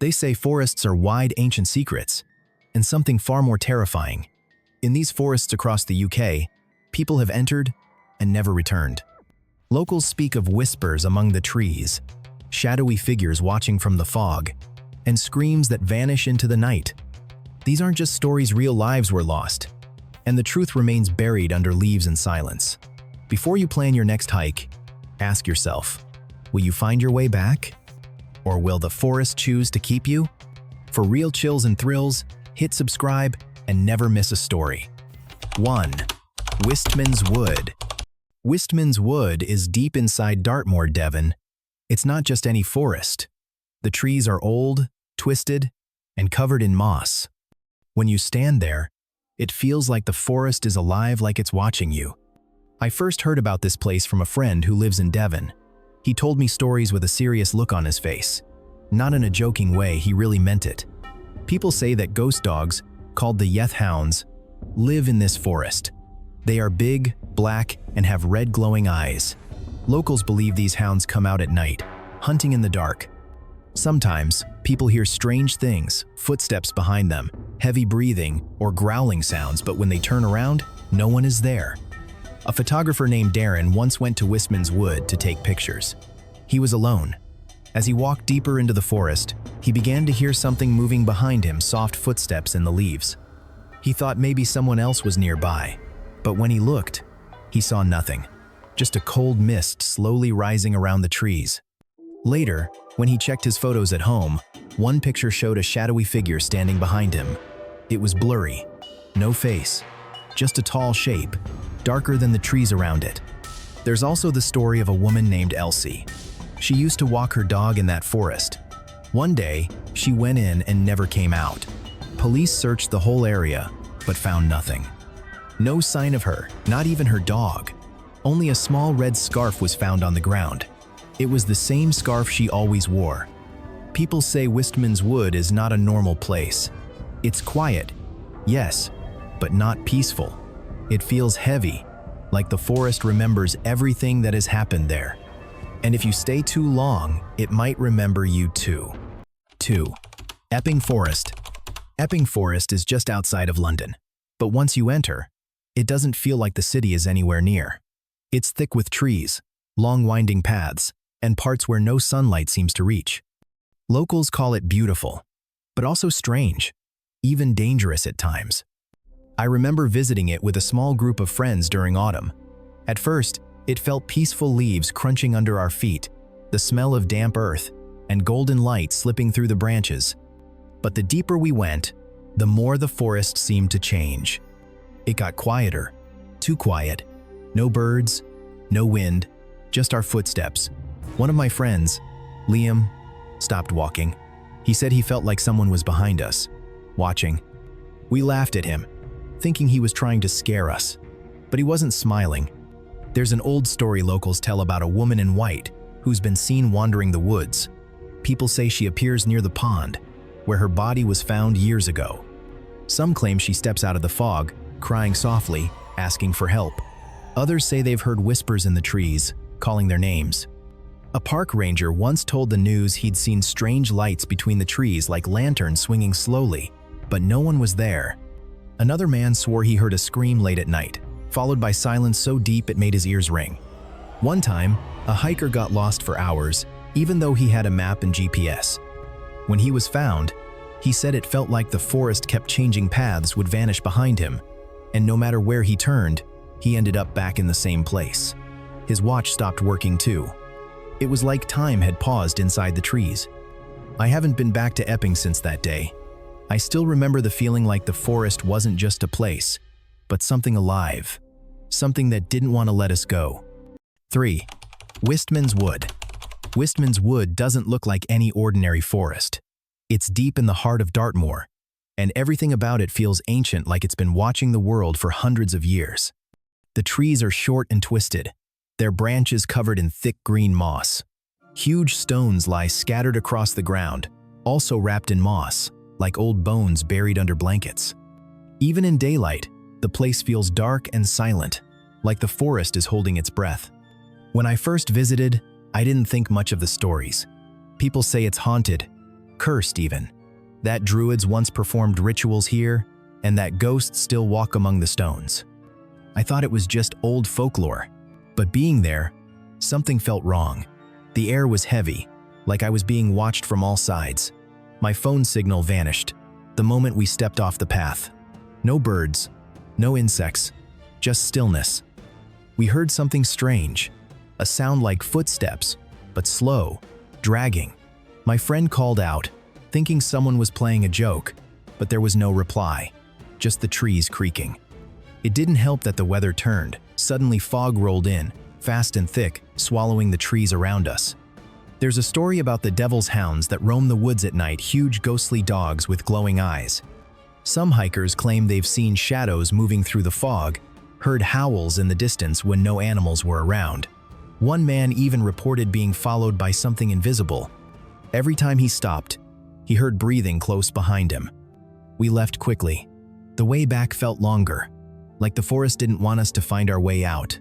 They say forests are wide, ancient secrets, and something far more terrifying. In these forests across the UK, people have entered and never returned. Locals speak of whispers among the trees, shadowy figures watching from the fog, and screams that vanish into the night. These aren't just stories, real lives were lost, and the truth remains buried under leaves and silence. Before you plan your next hike, ask yourself, will you find your way back? Or will the forest choose to keep you? For real chills and thrills, hit subscribe and never miss a story. 1. Wistman's Wood. Wistman's Wood is deep inside Dartmoor, Devon. It's not just any forest. The trees are old, twisted, and covered in moss. When you stand there, it feels like the forest is alive, like it's watching you. I first heard about this place from a friend who lives in Devon. He told me stories with a serious look on his face. Not in a joking way, he really meant it. People say that ghost dogs, called the Yeth Hounds, live in this forest. They are big, black, and have red glowing eyes. Locals believe these hounds come out at night, hunting in the dark. Sometimes, people hear strange things, footsteps behind them, heavy breathing, or growling sounds, but when they turn around, no one is there. A photographer named Darren once went to Wistman's Wood to take pictures. He was alone. As he walked deeper into the forest, he began to hear something moving behind him, soft footsteps in the leaves. He thought maybe someone else was nearby, but when he looked, he saw nothing, just a cold mist slowly rising around the trees. Later, when he checked his photos at home, one picture showed a shadowy figure standing behind him. It was blurry, no face, just a tall shape, darker than the trees around it. There's also the story of a woman named Elsie. She used to walk her dog in that forest. One day, she went in and never came out. Police searched the whole area, but found nothing. No sign of her, not even her dog. Only a small red scarf was found on the ground. It was the same scarf she always wore. People say Wistman's Wood is not a normal place. It's quiet, yes, but not peaceful. It feels heavy, like the forest remembers everything that has happened there. And if you stay too long, it might remember you too. 2. Epping Forest. Epping Forest is just outside of London. But once you enter, it doesn't feel like the city is anywhere near. It's thick with trees, long winding paths, and parts where no sunlight seems to reach. Locals call it beautiful, but also strange, even dangerous at times. I remember visiting it with a small group of friends during autumn. At first, it felt peaceful, leaves crunching under our feet, the smell of damp earth, and golden light slipping through the branches. But the deeper we went, the more the forest seemed to change. It got quieter, too quiet. No birds, no wind, just our footsteps. One of my friends, Liam, stopped walking. He said he felt like someone was behind us, watching. We laughed at him, thinking he was trying to scare us, but he wasn't smiling. There's an old story locals tell about a woman in white who's been seen wandering the woods. People say she appears near the pond, where her body was found years ago. Some claim she steps out of the fog, crying softly, asking for help. Others say they've heard whispers in the trees, calling their names. A park ranger once told the news he'd seen strange lights between the trees, like lanterns swinging slowly, but no one was there. Another man swore he heard a scream late at night, followed by silence so deep it made his ears ring. One time, a hiker got lost for hours, even though he had a map and GPS. When he was found, he said it felt like the forest kept changing paths, would vanish behind him, and no matter where he turned, he ended up back in the same place. His watch stopped working too. It was like time had paused inside the trees. I haven't been back to Epping since that day. I still remember the feeling like the forest wasn't just a place, but something alive, something that didn't want to let us go. 3. Wistman's Wood. Wistman's Wood doesn't look like any ordinary forest. It's deep in the heart of Dartmoor, and everything about it feels ancient, like it's been watching the world for hundreds of years. The trees are short and twisted, their branches covered in thick green moss. Huge stones lie scattered across the ground, also wrapped in moss, like old bones buried under blankets. Even in daylight, the place feels dark and silent, like the forest is holding its breath. When I first visited, I didn't think much of the stories. People say it's haunted, cursed even. That druids once performed rituals here, and that ghosts still walk among the stones. I thought it was just old folklore, but being there, something felt wrong. The air was heavy, like I was being watched from all sides. My phone signal vanished the moment we stepped off the path. No birds, no insects, just stillness. We heard something strange, a sound like footsteps, but slow, dragging. My friend called out, thinking someone was playing a joke, but there was no reply, just the trees creaking. It didn't help that the weather turned. Suddenly fog rolled in, fast and thick, swallowing the trees around us. There's a story about the devil's hounds that roam the woods at night, huge ghostly dogs with glowing eyes. Some hikers claim they've seen shadows moving through the fog, heard howls in the distance when no animals were around. One man even reported being followed by something invisible. Every time he stopped, he heard breathing close behind him. We left quickly. The way back felt longer, like the forest didn't want us to find our way out.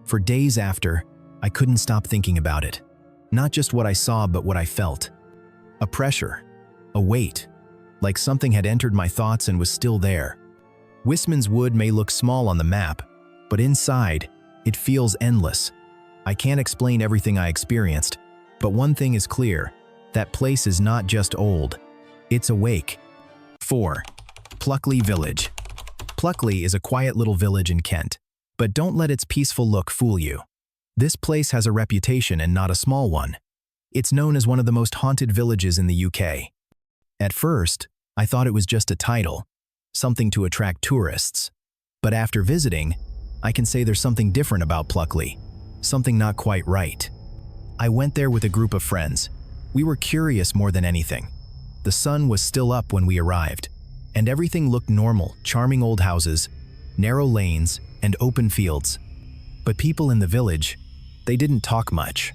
For days after, I couldn't stop thinking about it. Not just what I saw, but what I felt. A pressure, a weight, like something had entered my thoughts and was still there. Wistman's Wood may look small on the map, but inside, it feels endless. I can't explain everything I experienced, but one thing is clear: that place is not just old, it's awake. 4. Pluckley Village. Pluckley is a quiet little village in Kent, but don't let its peaceful look fool you. This place has a reputation, and not a small one. It's known as one of the most haunted villages in the UK. At first, I thought it was just a title, something to attract tourists. But after visiting, I can say there's something different about Pluckley, something not quite right. I went there with a group of friends. We were curious more than anything. The sun was still up when we arrived, and everything looked normal: charming old houses, narrow lanes, and open fields. But people in the village, they didn't talk much.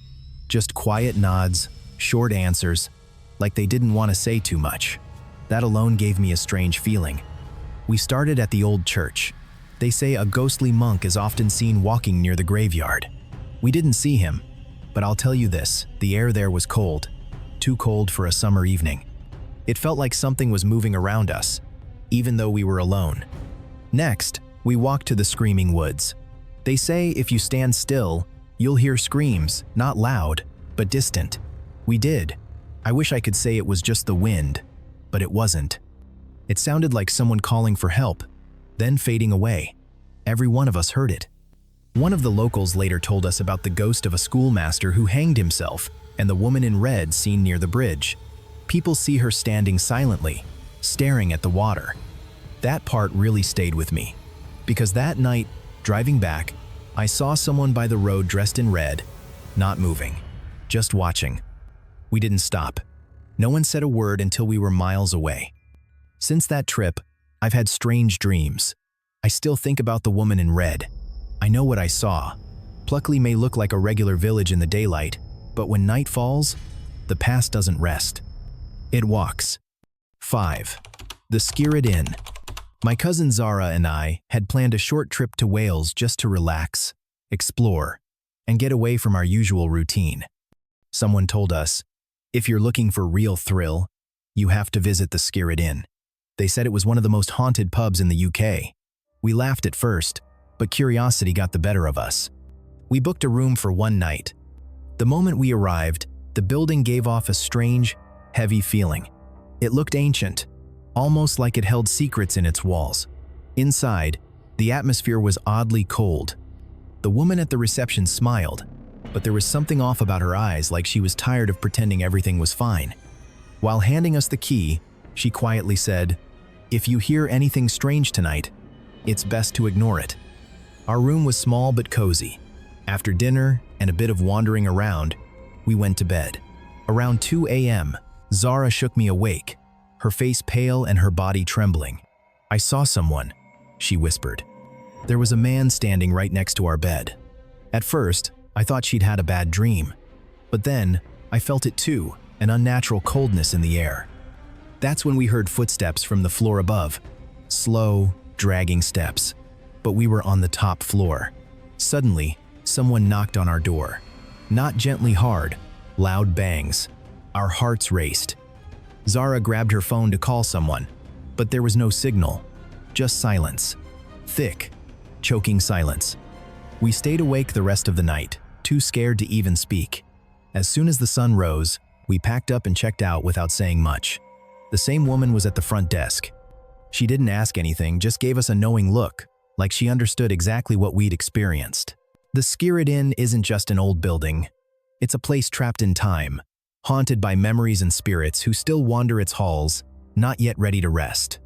Just quiet nods, short answers, like they didn't want to say too much. That alone gave me a strange feeling. We started at the old church. They say a ghostly monk is often seen walking near the graveyard. We didn't see him, but I'll tell you this: the air there was cold, too cold for a summer evening. It felt like something was moving around us, even though we were alone. Next, we walked to the Screaming Woods. They say if you stand still, you'll hear screams, not loud, but distant. We did. I wish I could say it was just the wind, but it wasn't. It sounded like someone calling for help, then fading away. Every one of us heard it. One of the locals later told us about the ghost of a schoolmaster who hanged himself, and the woman in red seen near the bridge. People see her standing silently, staring at the water. That part really stayed with me, because that night, driving back, I saw someone by the road dressed in red, not moving, just watching. We didn't stop. No one said a word until we were miles away. Since that trip, I've had strange dreams. I still think about the woman in red. I know what I saw. Pluckley may look like a regular village in the daylight, but when night falls, the past doesn't rest. It walks. 5. The Scariest Inn. My cousin Zara and I had planned a short trip to Wales just to relax, explore, and get away from our usual routine. Someone told us, if you're looking for real thrill, you have to visit the Scariest Inn. They said it was one of the most haunted pubs in the UK. We laughed at first, but curiosity got the better of us. We booked a room for one night. The moment we arrived, the building gave off a strange, heavy feeling. It looked ancient, almost like it held secrets in its walls. Inside, the atmosphere was oddly cold. The woman at the reception smiled, but there was something off about her eyes, like she was tired of pretending everything was fine. While handing us the key, she quietly said, "If you hear anything strange tonight, it's best to ignore it." Our room was small but cozy. After dinner and a bit of wandering around, we went to bed. Around 2 a.m., Zara shook me awake, her face pale and her body trembling. "I saw someone," she whispered. There was a man standing right next to our bed. At first, I thought she'd had a bad dream, but then I felt it too, an unnatural coldness in the air. That's when we heard footsteps from the floor above, slow, dragging steps. But we were on the top floor. Suddenly, someone knocked on our door. Not gently hard, loud bangs. Our hearts raced. Zara grabbed her phone to call someone, but there was no signal, just silence. Thick, choking silence. We stayed awake the rest of the night, too scared to even speak. As soon as the sun rose, we packed up and checked out without saying much. The same woman was at the front desk. She didn't ask anything, just gave us a knowing look, like she understood exactly what we'd experienced. The Scariest Inn isn't just an old building. It's a place trapped in time, haunted by memories and spirits who still wander its halls, not yet ready to rest.